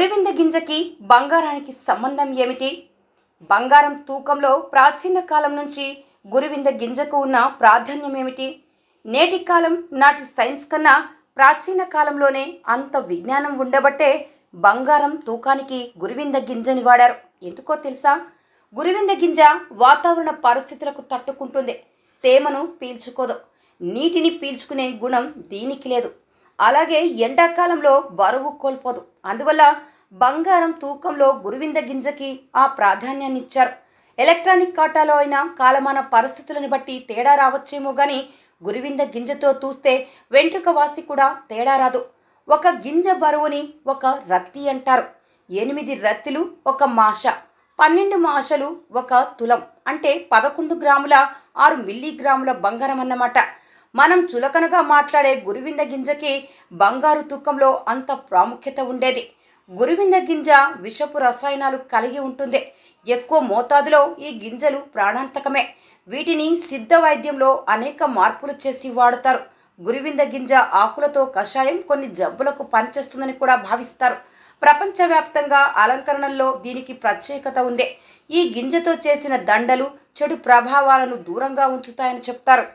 గురివింద గింజకి బంగారానికి సంబంధం ఏమిటి? బంగారం తూకంలో ప్రాచీన కాలం నుంచి గురివింద గింజకు ఉన్న ప్రాధాన్యం ఏమిటి? నేటి కాలం నాటి సైన్స్ కన్నా ప్రాచీన కాలంలోనే అంత విజ్ఞానం ఉండబట్టే బంగారం తూకానికి గురివింద గింజని వాడారు. ఎందుకో తెలుసా? గురివింద గింజ వాతావరణ పరిస్థితులకు తట్టుకుంటుంది, తేమను పీల్చుకోదు, నీటిని పీల్చుకునే గుణం దీనికి లేదు. అలాగే ఎండాకాలంలో బరువు కోల్పోదు. అందువల్ల బంగారం తూకంలో గురివింద గింజకి ఆ ప్రాధాన్యాన్ని ఇచ్చారు. ఎలక్ట్రానిక్ కాటాలో అయినా కాలమాన పరిస్థితులను బట్టి తేడా రావచ్చేమో కానీ గురివింద గింజతో తూస్తే వెంట్రుక వాసి కూడా తేడా రాదు. ఒక గింజ బరువుని ఒక రత్తి అంటారు. 8 రత్తిలు ఒక మాష, 12 మాషలు ఒక తులం, అంటే 11 గ్రాముల 6 మిల్లీగ్రాముల బంగారం అన్నమాట. మనం చులకనగా మాట్లాడే గురివింద గింజకి బంగారు తూకంలో అంత ప్రాముఖ్యత ఉండేది. గురివింద గింజ విషపు రసాయనాలు కలిగి ఉంటుంది. ఎక్కువ మోతాదులో ఈ గింజలు ప్రాణాంతకమే. వీటిని సిద్ధ వైద్యంలో అనేక మార్పులు చేసి వాడుతారు. గురివింద గింజ ఆకులతో కషాయం కొన్ని జబ్బులకు పనిచేస్తుందని కూడా భావిస్తారు. ప్రపంచవ్యాప్తంగా అలంకరణల్లో దీనికి ప్రత్యేకత ఉంది. ఈ గింజతో చేసిన దండలు చెడు ప్రభావాలను దూరంగా ఉంచుతాయని చెప్తారు.